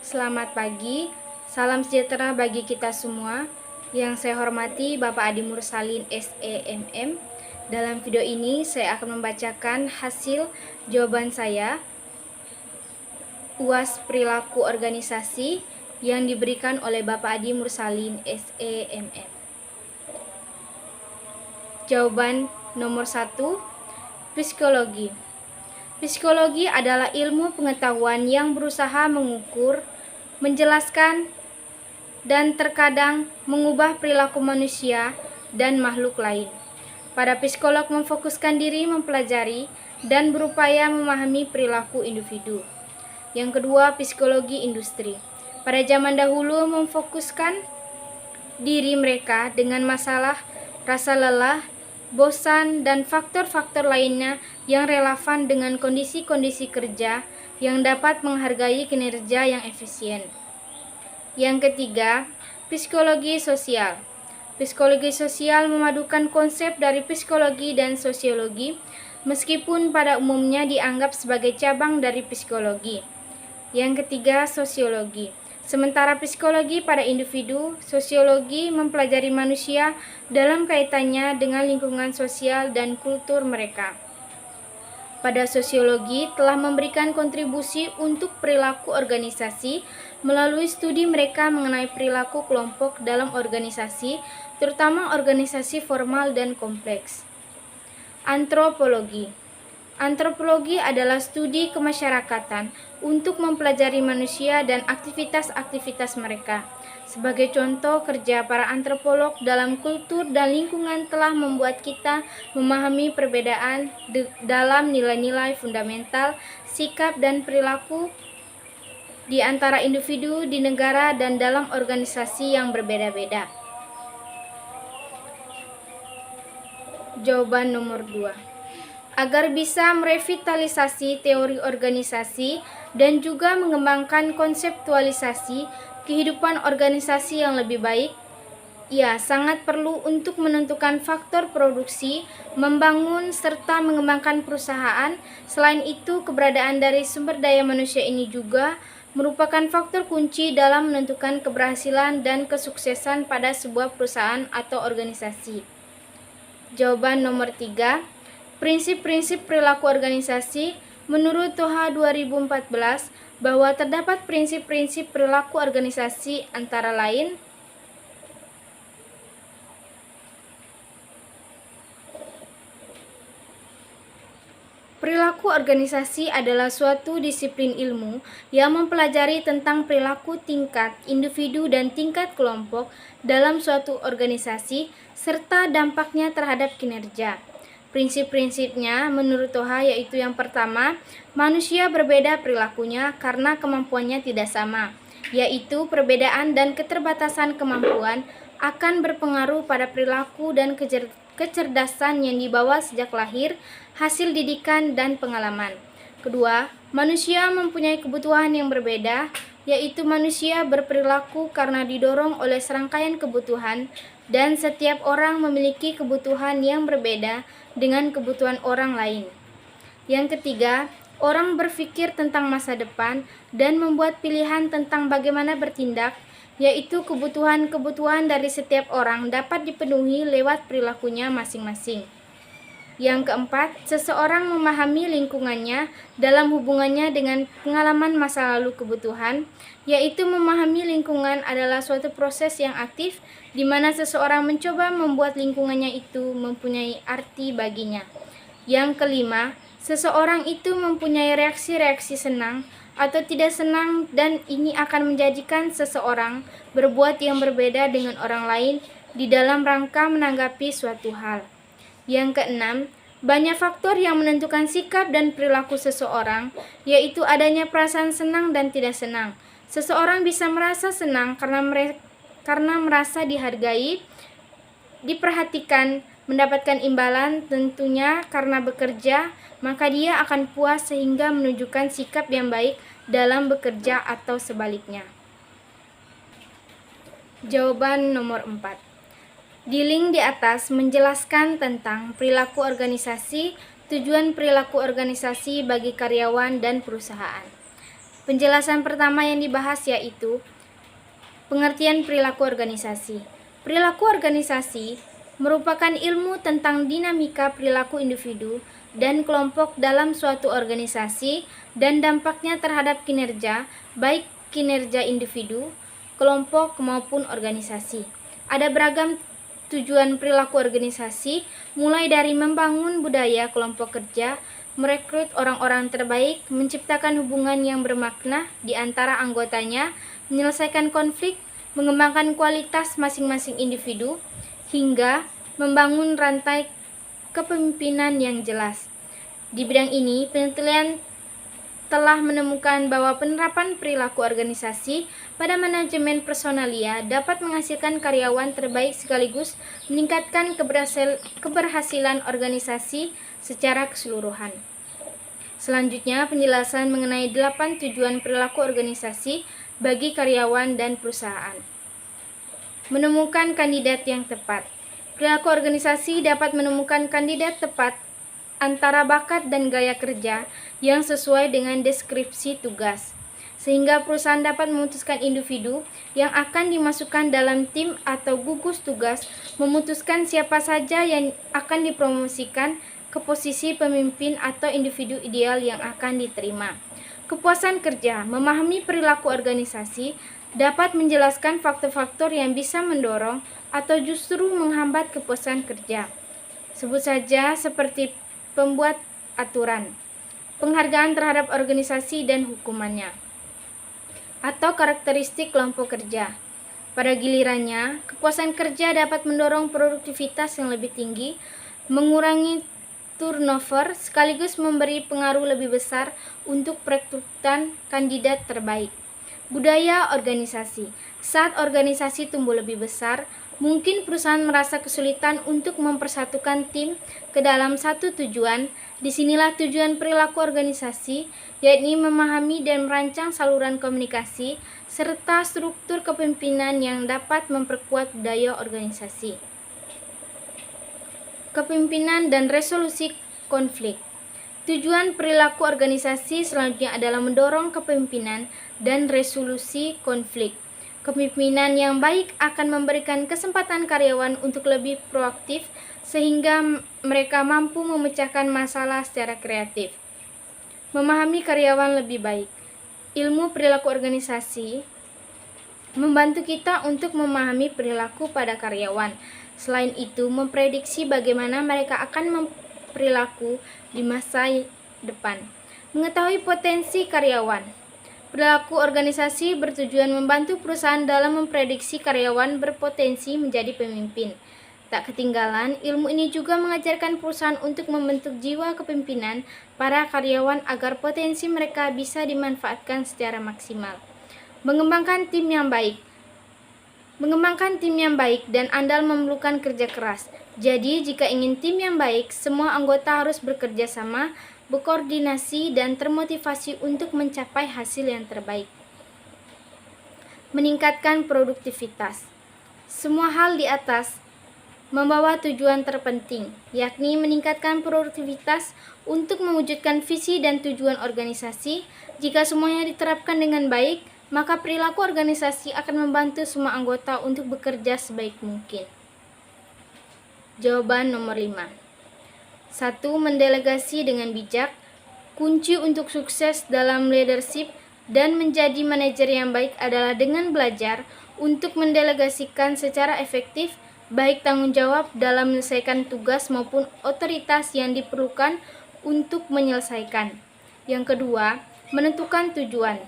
Selamat pagi, salam sejahtera bagi kita semua. Yang saya hormati Bapak Adi Mursalin SEMM. Dalam video ini saya akan membacakan hasil jawaban saya UAS Perilaku Organisasi yang diberikan oleh Bapak Adi Mursalin SEMM. Jawaban nomor 1, psikologi. Psikologi adalah ilmu pengetahuan yang berusaha mengukur, menjelaskan, dan terkadang mengubah perilaku manusia dan makhluk lain. Para psikolog memfokuskan diri mempelajari dan berupaya memahami perilaku individu. Yang kedua, psikologi industri. Pada zaman dahulu memfokuskan diri mereka dengan masalah, rasa lelah, bosan, dan faktor-faktor lainnya yang relevan dengan kondisi-kondisi kerja yang dapat menghargai kinerja yang efisien. Yang ketiga, psikologi sosial. Psikologi sosial memadukan konsep dari psikologi dan sosiologi, meskipun pada umumnya dianggap sebagai cabang dari psikologi. Yang ketiga, sosiologi. Sementara psikologi pada individu, sosiologi mempelajari manusia dalam kaitannya dengan lingkungan sosial dan kultur mereka. Pada sosiologi telah memberikan kontribusi untuk perilaku organisasi melalui studi mereka mengenai perilaku kelompok dalam organisasi, terutama organisasi formal dan kompleks. Antropologi. Antropologi adalah studi kemasyarakatan untuk mempelajari manusia dan aktivitas-aktivitas mereka. Sebagai contoh, kerja para antropolog dalam kultur dan lingkungan telah membuat kita memahami perbedaan dalam nilai-nilai fundamental, sikap dan perilaku di antara individu di negara dan dalam organisasi yang berbeda-beda. Jawaban nomor 2. Agar bisa merevitalisasi teori organisasi dan juga mengembangkan konseptualisasi kehidupan organisasi yang lebih baik, ia sangat perlu untuk menentukan faktor produksi, membangun serta mengembangkan perusahaan. Selain itu, keberadaan dari sumber daya manusia ini juga merupakan faktor kunci dalam menentukan keberhasilan dan kesuksesan pada sebuah perusahaan atau organisasi. Jawaban nomor 3. Prinsip-prinsip perilaku organisasi. Menurut Toha 2014 bahwa terdapat prinsip-prinsip perilaku organisasi antara lain perilaku organisasi adalah suatu disiplin ilmu yang mempelajari tentang perilaku tingkat individu dan tingkat kelompok dalam suatu organisasi serta dampaknya terhadap kinerja. Prinsip-prinsipnya menurut Toha yaitu yang pertama, manusia berbeda perilakunya karena kemampuannya tidak sama, yaitu perbedaan dan keterbatasan kemampuan akan berpengaruh pada perilaku dan kecerdasan yang dibawa sejak lahir, hasil didikan dan pengalaman. Kedua, manusia mempunyai kebutuhan yang berbeda, yaitu manusia berperilaku karena didorong oleh serangkaian kebutuhan dan setiap orang memiliki kebutuhan yang berbeda dengan kebutuhan orang lain. Yang ketiga, orang berpikir tentang masa depan dan membuat pilihan tentang bagaimana bertindak, yaitu kebutuhan-kebutuhan dari setiap orang dapat dipenuhi lewat perilakunya masing-masing. Yang keempat, seseorang memahami lingkungannya dalam hubungannya dengan pengalaman masa lalu kebutuhan, yaitu memahami lingkungan adalah suatu proses yang aktif di mana seseorang mencoba membuat lingkungannya itu mempunyai arti baginya. Yang kelima, seseorang itu mempunyai reaksi-reaksi senang atau tidak senang dan ini akan menjadikan seseorang berbuat yang berbeda dengan orang lain di dalam rangka menanggapi suatu hal. Yang keenam, banyak faktor yang menentukan sikap dan perilaku seseorang, yaitu adanya perasaan senang dan tidak senang. Seseorang bisa merasa senang karena merasa dihargai, diperhatikan, mendapatkan imbalan, tentunya karena bekerja, maka dia akan puas sehingga menunjukkan sikap yang baik dalam bekerja atau sebaliknya. Jawaban nomor 4. Di link di atas menjelaskan tentang perilaku organisasi, tujuan perilaku organisasi bagi karyawan dan perusahaan. Penjelasan pertama yang dibahas yaitu pengertian perilaku organisasi. Perilaku organisasi merupakan ilmu tentang dinamika perilaku individu dan kelompok dalam suatu organisasi dan dampaknya terhadap kinerja, baik kinerja individu, kelompok maupun organisasi. Ada beragam tujuan perilaku organisasi, mulai dari membangun budaya kelompok kerja, merekrut orang-orang terbaik, menciptakan hubungan yang bermakna di antara anggotanya, menyelesaikan konflik, mengembangkan kualitas masing-masing individu, hingga membangun rantai kepemimpinan yang jelas. Di bidang ini, penelitian telah menemukan bahwa penerapan perilaku organisasi pada manajemen personalia dapat menghasilkan karyawan terbaik sekaligus meningkatkan keberhasilan organisasi secara keseluruhan. Selanjutnya, penjelasan mengenai 8 tujuan perilaku organisasi bagi karyawan dan perusahaan. Menemukan kandidat yang tepat. Perilaku organisasi dapat menemukan kandidat tepat antara bakat dan gaya kerja yang sesuai dengan deskripsi tugas, sehingga perusahaan dapat memutuskan individu yang akan dimasukkan dalam tim atau gugus tugas, memutuskan siapa saja yang akan dipromosikan ke posisi pemimpin atau individu ideal yang akan diterima. Kepuasan kerja. Memahami perilaku organisasi dapat menjelaskan faktor-faktor yang bisa mendorong atau justru menghambat kepuasan kerja. Sebut saja seperti pembuat aturan, penghargaan terhadap organisasi dan hukumannya, atau karakteristik kelompok kerja. Pada gilirannya, kepuasan kerja dapat mendorong produktivitas yang lebih tinggi, mengurangi turnover, sekaligus memberi pengaruh lebih besar untuk perekrutan kandidat terbaik. Budaya organisasi. Saat organisasi tumbuh lebih besar, mungkin perusahaan merasa kesulitan untuk mempersatukan tim ke dalam satu tujuan. Disinilah tujuan perilaku organisasi, yakni memahami dan merancang saluran komunikasi serta struktur kepemimpinan yang dapat memperkuat budaya organisasi. Kepemimpinan dan resolusi konflik. Tujuan perilaku organisasi selanjutnya adalah mendorong kepemimpinan dan resolusi konflik. Kepemimpinan yang baik akan memberikan kesempatan karyawan untuk lebih proaktif sehingga mereka mampu memecahkan masalah secara kreatif. Memahami karyawan lebih baik. Ilmu perilaku organisasi membantu kita untuk memahami perilaku pada karyawan. Selain itu, memprediksi bagaimana mereka akan berperilaku di masa depan. Mengetahui potensi karyawan. Perilaku organisasi bertujuan membantu perusahaan dalam memprediksi karyawan berpotensi menjadi pemimpin. Tak ketinggalan, ilmu ini juga mengajarkan perusahaan untuk membentuk jiwa kepemimpinan para karyawan agar potensi mereka bisa dimanfaatkan secara maksimal. Mengembangkan tim yang baik. Mengembangkan tim yang baik dan andal memerlukan kerja keras. Jadi, jika ingin tim yang baik, semua anggota harus bekerja sama, berkoordinasi, dan termotivasi untuk mencapai hasil yang terbaik. Meningkatkan produktivitas. Semua hal di atas membawa tujuan terpenting, yakni meningkatkan produktivitas untuk mewujudkan visi dan tujuan organisasi. Jika semuanya diterapkan dengan baik, maka perilaku organisasi akan membantu semua anggota untuk bekerja sebaik mungkin. Jawaban nomor 5. 1. Mendelegasi dengan bijak. Kunci untuk sukses dalam leadership dan menjadi manajer yang baik adalah dengan belajar untuk mendelegasikan secara efektif baik tanggung jawab dalam menyelesaikan tugas maupun otoritas yang diperlukan untuk menyelesaikan. Yang kedua, menentukan tujuan.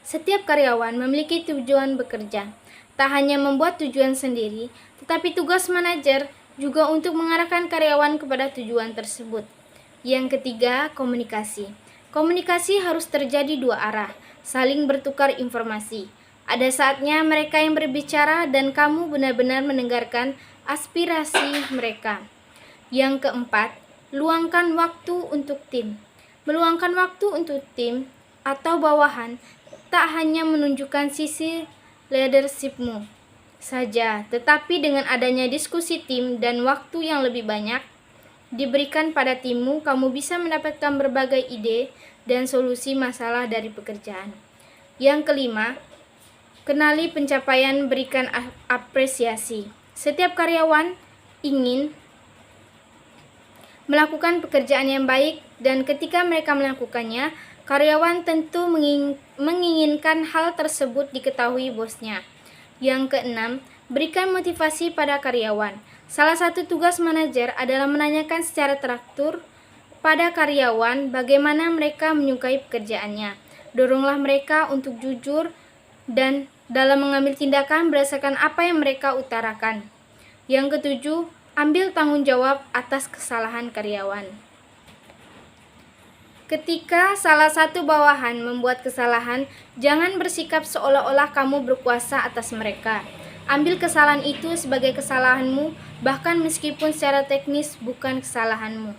Setiap karyawan memiliki tujuan bekerja. Tak hanya membuat tujuan sendiri, tetapi tugas manajer juga untuk mengarahkan karyawan kepada tujuan tersebut. Yang ketiga, komunikasi. Komunikasi harus terjadi dua arah, saling bertukar informasi. Ada saatnya mereka yang berbicara dan kamu benar-benar mendengarkan aspirasi mereka. Yang keempat, luangkan waktu untuk tim. Meluangkan waktu untuk tim atau bawahan tak hanya menunjukkan sisi leadershipmu saja, tetapi dengan adanya diskusi tim dan waktu yang lebih banyak diberikan pada timmu, kamu bisa mendapatkan berbagai ide dan solusi masalah dari pekerjaan. Yang kelima, kenali pencapaian, berikan apresiasi. Setiap karyawan ingin melakukan pekerjaan yang baik, dan ketika mereka melakukannya, karyawan tentu menginginkan hal tersebut diketahui bosnya. Yang keenam, berikan motivasi pada karyawan. Salah satu tugas manajer adalah menanyakan secara teratur pada karyawan bagaimana mereka menyukai pekerjaannya. Doronglah mereka untuk jujur dan dalam mengambil tindakan berdasarkan apa yang mereka utarakan. Yang ketujuh, ambil tanggung jawab atas kesalahan karyawan. Ketika salah satu bawahan membuat kesalahan, jangan bersikap seolah-olah kamu berkuasa atas mereka. Ambil kesalahan itu sebagai kesalahanmu, bahkan meskipun secara teknis bukan kesalahanmu.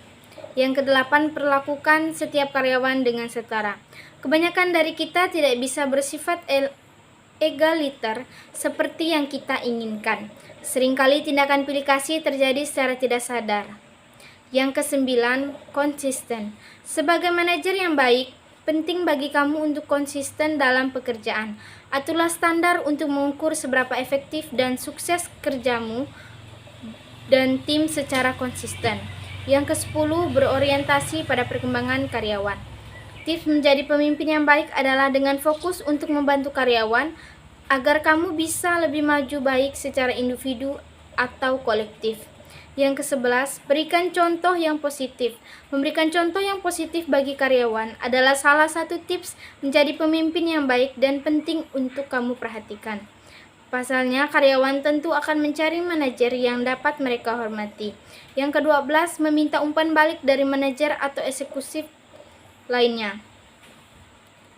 Yang kedelapan, perlakukan setiap karyawan dengan setara. Kebanyakan dari kita tidak bisa bersifat egaliter seperti yang kita inginkan. Seringkali tindakan pilih kasih terjadi secara tidak sadar. Yang kesembilan, konsisten. Sebagai manajer yang baik, penting bagi kamu untuk konsisten dalam pekerjaan. Aturlah standar untuk mengukur seberapa efektif dan sukses kerjamu dan tim secara konsisten. Yang kesepuluh, berorientasi pada perkembangan karyawan. Tips menjadi pemimpin yang baik adalah dengan fokus untuk membantu karyawan agar kamu bisa lebih maju baik secara individu atau kolektif. Yang ke-11, berikan contoh yang positif. Memberikan contoh yang positif bagi karyawan adalah salah satu tips menjadi pemimpin yang baik dan penting untuk kamu perhatikan. Pasalnya, karyawan tentu akan mencari manajer yang dapat mereka hormati. Yang ke-12, meminta umpan balik dari manajer atau eksekutif lainnya.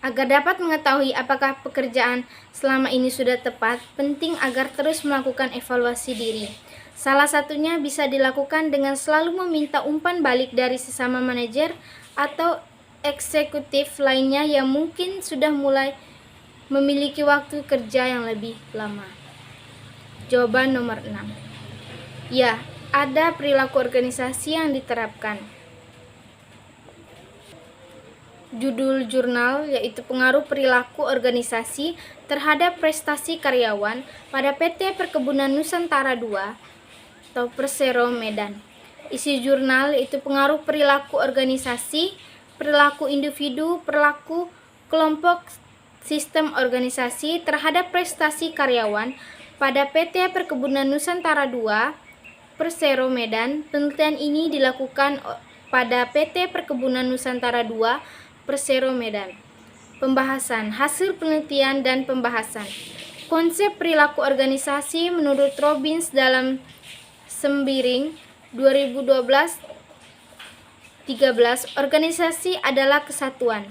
Agar dapat mengetahui apakah pekerjaan selama ini sudah tepat, penting agar terus melakukan evaluasi diri. Salah satunya bisa dilakukan dengan selalu meminta umpan balik dari sesama manajer atau eksekutif lainnya yang mungkin sudah mulai memiliki waktu kerja yang lebih lama. Jawaban nomor 6. Ya, ada perilaku organisasi yang diterapkan. Judul jurnal yaitu pengaruh perilaku organisasi terhadap prestasi karyawan pada PT Perkebunan Nusantara II atau Persero Medan. Isi jurnal yaitu pengaruh perilaku organisasi, perilaku individu, perilaku kelompok, sistem organisasi terhadap prestasi karyawan pada PT Perkebunan Nusantara II Persero Medan. Penelitian ini dilakukan pada PT Perkebunan Nusantara II Persero Medan. Pembahasan hasil penelitian dan pembahasan. Konsep perilaku organisasi menurut Robbins dalam Sembiring 2012-13, organisasi adalah kesatuan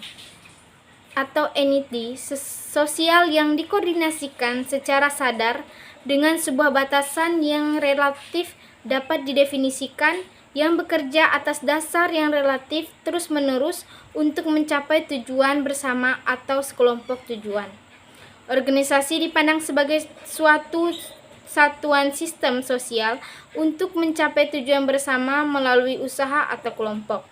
atau entity sosial yang dikoordinasikan secara sadar dengan sebuah batasan yang relatif dapat didefinisikan, yang bekerja atas dasar yang relatif terus-menerus untuk mencapai tujuan bersama atau sekelompok tujuan. Organisasi dipandang sebagai suatu satuan sistem sosial untuk mencapai tujuan bersama melalui usaha atau kelompok.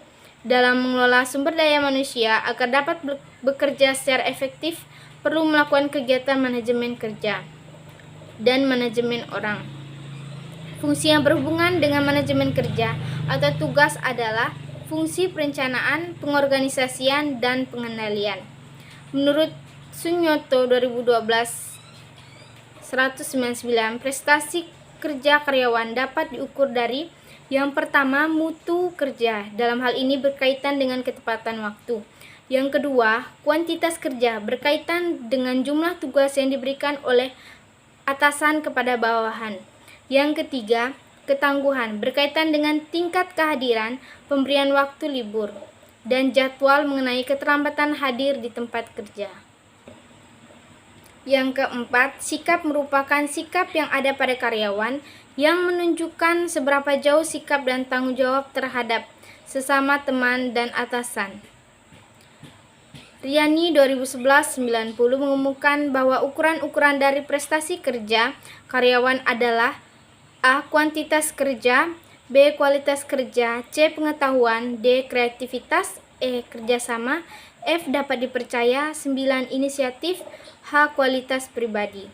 Dalam mengelola sumber daya manusia agar dapat bekerja secara efektif, perlu melakukan kegiatan manajemen kerja dan manajemen orang. Fungsi yang berhubungan dengan manajemen kerja atau tugas adalah fungsi perencanaan, pengorganisasian, dan pengendalian. Menurut Sunyoto 2012-199, prestasi kerja karyawan dapat diukur dari yang pertama, mutu kerja. Dalam hal ini berkaitan dengan ketepatan waktu. Yang kedua, kuantitas kerja berkaitan dengan jumlah tugas yang diberikan oleh atasan kepada bawahan. Yang ketiga, ketangguhan berkaitan dengan tingkat kehadiran, pemberian waktu libur, dan jadwal mengenai keterlambatan hadir di tempat kerja. Yang keempat, sikap merupakan sikap yang ada pada karyawan yang menunjukkan seberapa jauh sikap dan tanggung jawab terhadap sesama teman dan atasan. Riani 2011-90 mengumumkan bahwa ukuran-ukuran dari prestasi kerja karyawan adalah A. Kuantitas kerja, B. Kualitas kerja, C. Pengetahuan, D. Kreativitas, E. Kerjasama, F. Dapat dipercaya. 9. Inisiatif. H. Kualitas pribadi.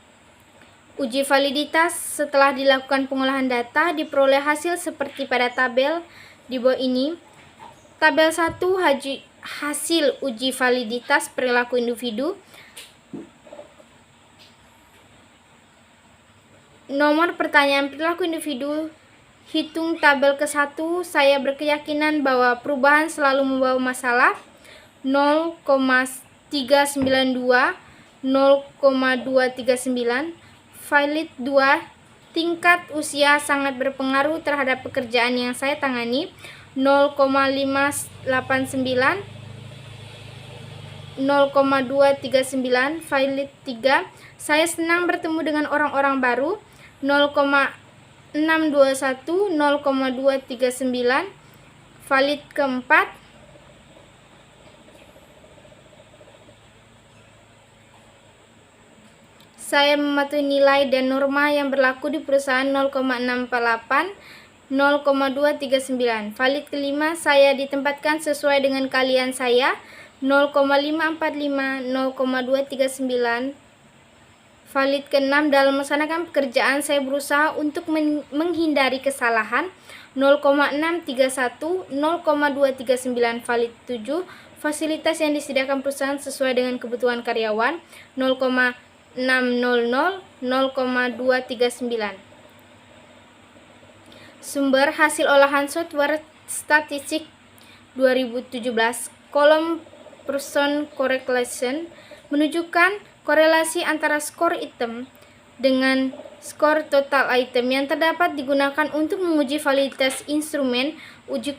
Uji validitas setelah dilakukan pengolahan data diperoleh hasil seperti pada tabel di bawah ini. Tabel 1 hasil uji validitas perilaku individu. Nomor pertanyaan perilaku individu. Hitung tabel ke-1. Saya berkeyakinan bahwa perubahan selalu membawa masalah. 0,392, 0,239. Valid 2. Tingkat usia sangat berpengaruh terhadap pekerjaan yang saya tangani. 0,589, 0,239. Valid 3. Saya senang bertemu dengan orang-orang baru. 0,621, 0,239. Valid keempat. Saya mematuhi nilai dan norma yang berlaku di perusahaan. 0,648, 0,239. Valid kelima. Saya ditempatkan sesuai dengan keahlian saya. 0,545, 0,239. Valid ke-6. Dalam melaksanakan pekerjaan saya berusaha untuk menghindari kesalahan. 0,631, 0,239. Valid 7. Fasilitas yang disediakan perusahaan sesuai dengan kebutuhan karyawan. 0,600, 0,239. Sumber hasil olahan software statistik 2017. Kolom person correlation menunjukkan korelasi antara skor item dengan skor total item yang terdapat digunakan untuk menguji validitas instrumen uji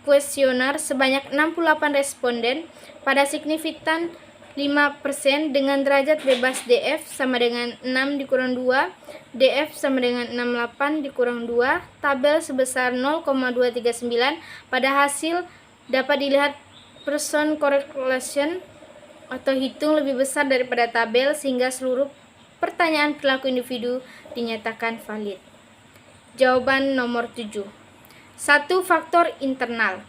kuesioner sebanyak 68 responden pada signifikan 5% dengan derajat bebas DF sama dengan 6 dikurang 2, DF sama dengan 68 dikurang 2, tabel sebesar 0,239. Pada hasil dapat dilihat person correlation atau hitung lebih besar daripada tabel sehingga seluruh pertanyaan perilaku individu dinyatakan valid. Jawaban nomor 7. 1. Faktor internal,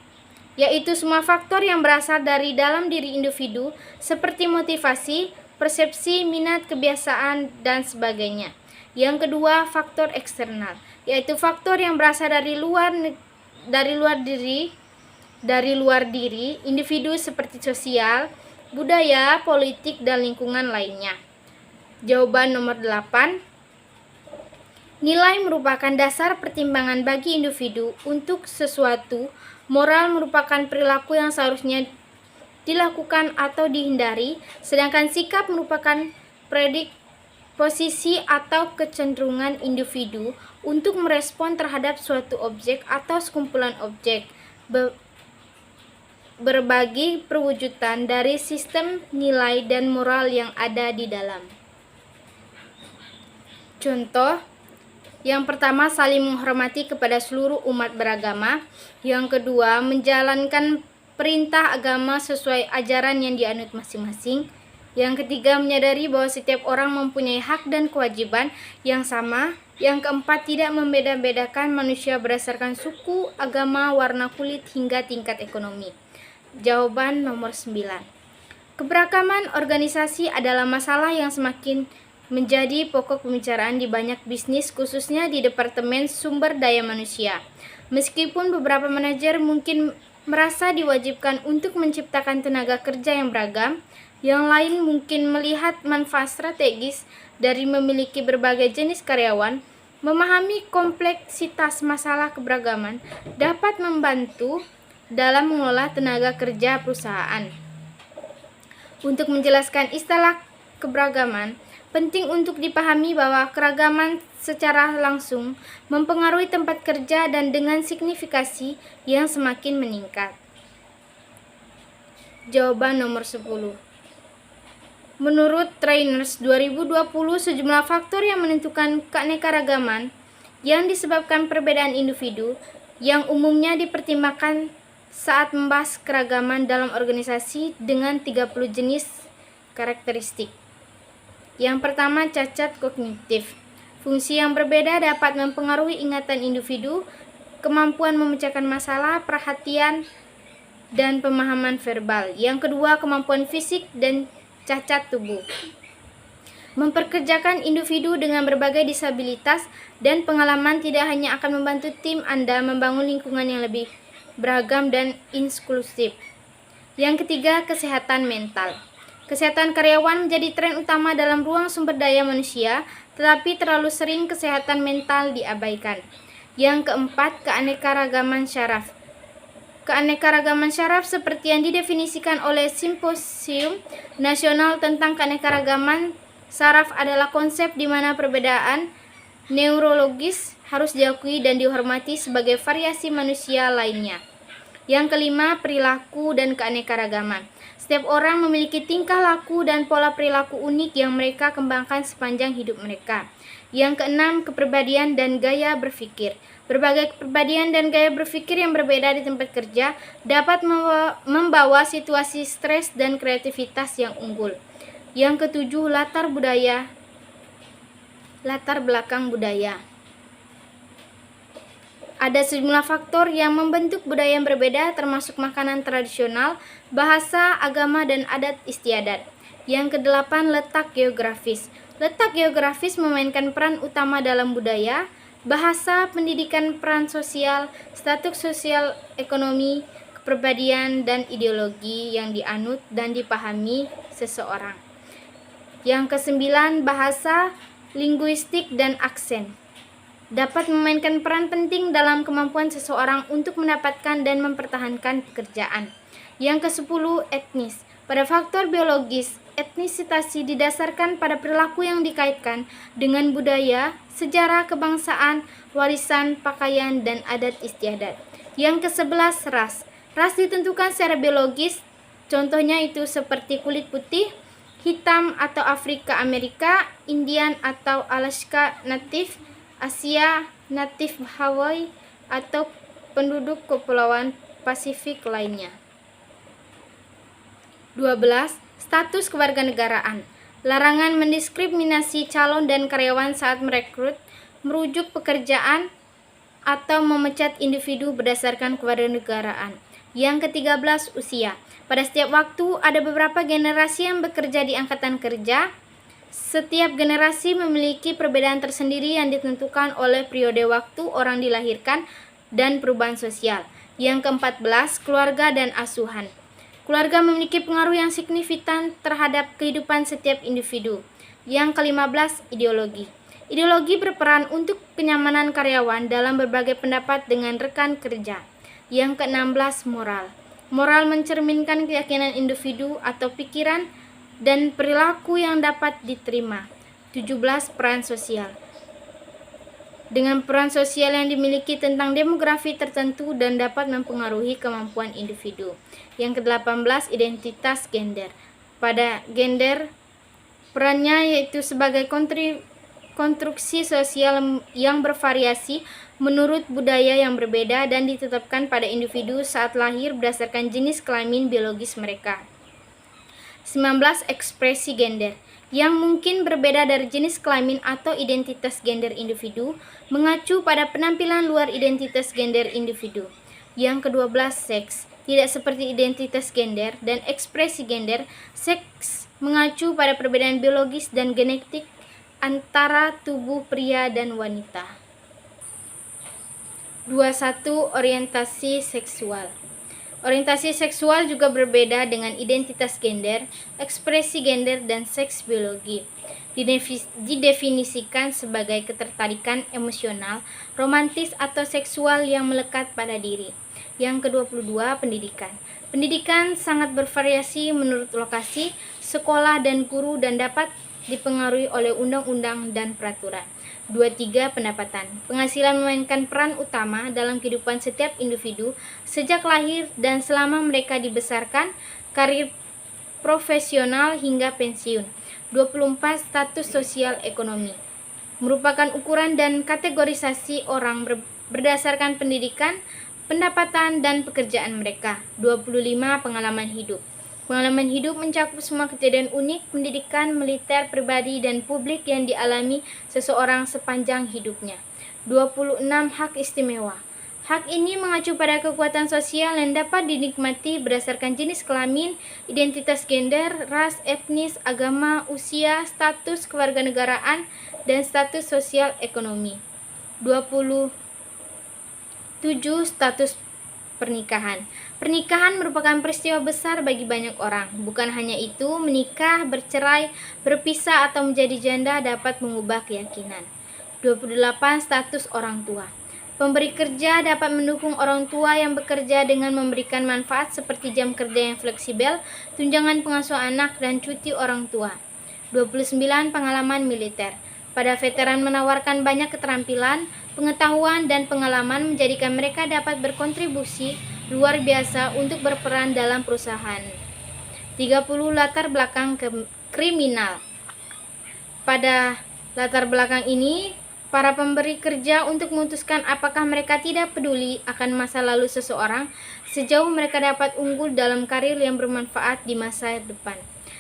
yaitu semua faktor yang berasal dari dalam diri individu seperti motivasi, persepsi, minat, kebiasaan, dan sebagainya. Yang kedua, faktor eksternal, yaitu faktor yang berasal dari luar diri individu seperti sosial, budaya, politik, dan lingkungan lainnya. Jawaban nomor 8. Nilai merupakan dasar pertimbangan bagi individu untuk sesuatu. Moral merupakan perilaku yang seharusnya dilakukan atau dihindari, sedangkan sikap merupakan predik posisi atau kecenderungan individu untuk merespon terhadap suatu objek atau sekumpulan objek. Berbagi perwujudan dari sistem nilai dan moral yang ada di dalam. Contoh, yang pertama, saling menghormati kepada seluruh umat beragama. Yang kedua, menjalankan perintah agama sesuai ajaran yang dianut masing-masing. Yang ketiga, menyadari bahwa setiap orang mempunyai hak dan kewajiban yang sama. Yang keempat, tidak membeda-bedakan manusia berdasarkan suku, agama, warna kulit, hingga tingkat ekonomi. Jawaban nomor 9. Keberagaman organisasi adalah masalah yang semakin menjadi pokok pembicaraan di banyak bisnis, khususnya di Departemen Sumber Daya Manusia. Meskipun beberapa manajer mungkin merasa diwajibkan untuk menciptakan tenaga kerja yang beragam, yang lain mungkin melihat manfaat strategis dari memiliki berbagai jenis karyawan. Memahami kompleksitas masalah keberagaman dapat membantu dalam mengelola tenaga kerja perusahaan. Untuk menjelaskan istilah keberagaman, penting untuk dipahami bahwa keragaman secara langsung mempengaruhi tempat kerja dan dengan signifikasi yang semakin meningkat. Jawaban nomor 10. Menurut Trainers 2020, sejumlah faktor yang menentukan keanekaragaman yang disebabkan perbedaan individu yang umumnya dipertimbangkan saat membahas keragaman dalam organisasi dengan 30 jenis karakteristik. Yang pertama, cacat kognitif. Fungsi yang berbeda dapat mempengaruhi ingatan individu, kemampuan memecahkan masalah, perhatian, dan pemahaman verbal. Yang kedua, kemampuan fisik dan cacat tubuh. Memperkerjakan individu dengan berbagai disabilitas dan pengalaman tidak hanya akan membantu tim Anda membangun lingkungan yang lebih beragam dan inklusif. Yang ketiga, kesehatan mental. Kesehatan karyawan menjadi tren utama dalam ruang sumber daya manusia, tetapi terlalu sering kesehatan mental diabaikan. Yang keempat, keanekaragaman syaraf. Keanekaragaman syaraf seperti yang didefinisikan oleh Simposium Nasional tentang Keanekaragaman Saraf adalah konsep di mana perbedaan neurologis harus diakui dan dihormati sebagai variasi manusia lainnya. Yang kelima, perilaku dan keanekaragaman. Setiap orang memiliki tingkah laku dan pola perilaku unik yang mereka kembangkan sepanjang hidup mereka. Yang keenam, kepribadian dan gaya berpikir. Berbagai kepribadian dan gaya berpikir yang berbeda di tempat kerja dapat membawa situasi stres dan kreativitas yang unggul. Yang ketujuh, latar belakang budaya. Ada sejumlah faktor yang membentuk budaya yang berbeda, termasuk makanan tradisional, bahasa, agama, dan adat istiadat. Yang kedelapan, letak geografis. Letak geografis memainkan peran utama dalam budaya, bahasa, pendidikan, peran sosial, status sosial ekonomi, kepribadian, dan ideologi yang dianut dan dipahami seseorang. Yang kesembilan, bahasa, linguistik, dan aksen dapat memainkan peran penting dalam kemampuan seseorang untuk mendapatkan dan mempertahankan pekerjaan. Yang kesepuluh, etnis. Pada faktor biologis, etnisitas didasarkan pada perilaku yang dikaitkan dengan budaya, sejarah kebangsaan, warisan, pakaian, dan adat istiadat. Yang kesebelas, ras. Ras ditentukan secara biologis, contohnya itu seperti kulit putih, hitam atau Afrika Amerika, Indian atau Alaska Native, Asia Native Hawaii, atau penduduk kepulauan Pasifik lainnya. 12. Status kewarganegaraan. Larangan mendiskriminasi calon dan karyawan saat merekrut, merujuk pekerjaan, atau memecat individu berdasarkan kewarganegaraan. Yang ke-13, usia. Pada setiap waktu ada beberapa generasi yang bekerja di angkatan kerja. Setiap generasi memiliki perbedaan tersendiri yang ditentukan oleh periode waktu orang dilahirkan dan perubahan sosial. Yang ke-14, keluarga dan asuhan. Keluarga memiliki pengaruh yang signifikan terhadap kehidupan setiap individu. Yang ke-15, ideologi. Ideologi berperan untuk kenyamanan karyawan dalam berbagai pendapat dengan rekan kerja. Yang ke-16, moral. Moral mencerminkan keyakinan individu atau pikiran dan perilaku yang dapat diterima. 17, peran sosial. Dengan peran sosial yang dimiliki tentang demografi tertentu dan dapat mempengaruhi kemampuan individu. Yang ke-18, identitas gender. Pada gender, perannya yaitu sebagai konstruksi sosial yang bervariasi menurut budaya yang berbeda dan ditetapkan pada individu saat lahir berdasarkan jenis kelamin biologis mereka. 19. Ekspresi gender yang mungkin berbeda dari jenis kelamin atau identitas gender individu, mengacu pada penampilan luar identitas gender individu. Yang ke-12, seks. Tidak seperti identitas gender dan ekspresi gender, seks mengacu pada perbedaan biologis dan genetik antara tubuh pria dan wanita. 21. Orientasi seksual. Orientasi seksual juga berbeda dengan identitas gender, ekspresi gender, dan seks biologi. Didefinisikan sebagai ketertarikan emosional, romantis, atau seksual yang melekat pada diri. Yang ke-22, pendidikan. Pendidikan sangat bervariasi menurut lokasi, sekolah, dan guru dan dapat dipengaruhi oleh undang-undang dan peraturan. 23. Pendapatan. Penghasilan memainkan peran utama dalam kehidupan setiap individu sejak lahir dan selama mereka dibesarkan, karir profesional hingga pensiun. 24. Status sosial ekonomi. Merupakan ukuran dan kategorisasi orang berdasarkan pendidikan, pendapatan, dan pekerjaan mereka. 25. Pengalaman hidup. Pengalaman hidup mencakup semua kejadian unik, pendidikan, militer, pribadi, dan publik yang dialami seseorang sepanjang hidupnya. 26. Hak istimewa. Hak ini mengacu pada kekuatan sosial yang dapat dinikmati berdasarkan jenis kelamin, identitas gender, ras, etnis, agama, usia, status kewarganegaraan, dan status sosial ekonomi. 27. Status pernikahan. Pernikahan merupakan peristiwa besar bagi banyak orang. Bukan hanya itu, menikah, bercerai, berpisah, atau menjadi janda dapat mengubah keyakinan. 28. Status orang tua. Pemberi kerja dapat mendukung orang tua yang bekerja dengan memberikan manfaat seperti jam kerja yang fleksibel, tunjangan pengasuh anak, dan cuti orang tua. 29. Pengalaman militer. Pada veteran menawarkan banyak keterampilan, pengetahuan, dan pengalaman menjadikan mereka dapat berkontribusi luar biasa untuk berperan dalam perusahaan. 30. Latar belakang kriminal. Pada latar belakang ini, para pemberi kerja untuk memutuskan apakah mereka tidak peduli akan masa lalu seseorang sejauh mereka dapat unggul dalam karir yang bermanfaat di masa depan.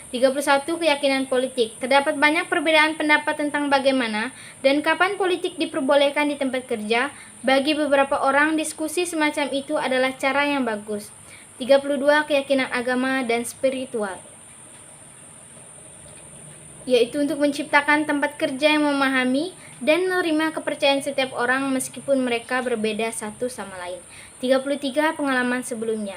31. Keyakinan politik. Terdapat banyak perbedaan pendapat tentang bagaimana dan kapan politik diperbolehkan di tempat kerja. Bagi beberapa orang, diskusi semacam itu adalah cara yang bagus. 32. Keyakinan agama dan spiritual, yaitu untuk menciptakan tempat kerja yang memahami dan menerima kepercayaan setiap orang meskipun mereka berbeda satu sama lain. 33. Pengalaman sebelumnya.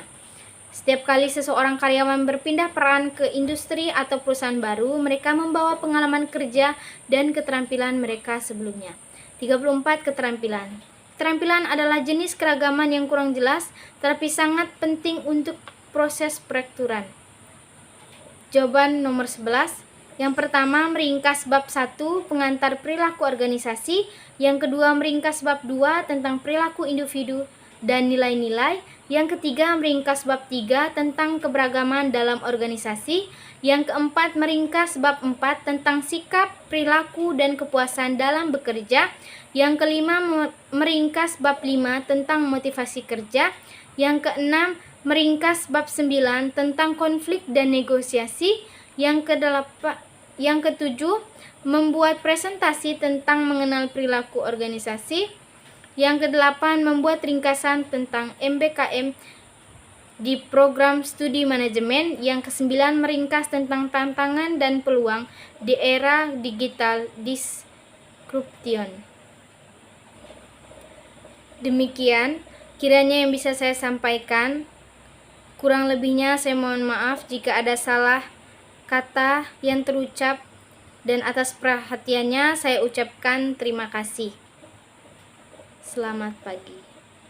Setiap kali seseorang karyawan berpindah peran ke industri atau perusahaan baru, mereka membawa pengalaman kerja dan keterampilan mereka sebelumnya. 34. Keterampilan. Keterampilan adalah jenis keragaman yang kurang jelas, tetapi sangat penting untuk proses perekrutan. Jawaban nomor 11. Yang pertama, meringkas bab 1 pengantar perilaku organisasi. Yang kedua, meringkas bab 2 tentang perilaku individu dan nilai-nilai. Yang ketiga, meringkas bab 3 tentang keberagaman dalam organisasi. Yang keempat, meringkas bab 4 tentang sikap, perilaku, dan kepuasan dalam bekerja. Yang kelima, meringkas bab 5 tentang motivasi kerja. Yang keenam, meringkas bab 9 tentang konflik dan negosiasi. Yang ketujuh, membuat presentasi tentang mengenal perilaku organisasi. Yang kedelapan, membuat ringkasan tentang MBKM di program studi manajemen. Yang kesembilan, meringkas tentang tantangan dan peluang di era digital disruption. Demikian kiranya yang bisa saya sampaikan. Kurang lebihnya saya mohon maaf jika ada salah kata yang terucap, dan atas perhatiannya saya ucapkan terima kasih. Selamat pagi.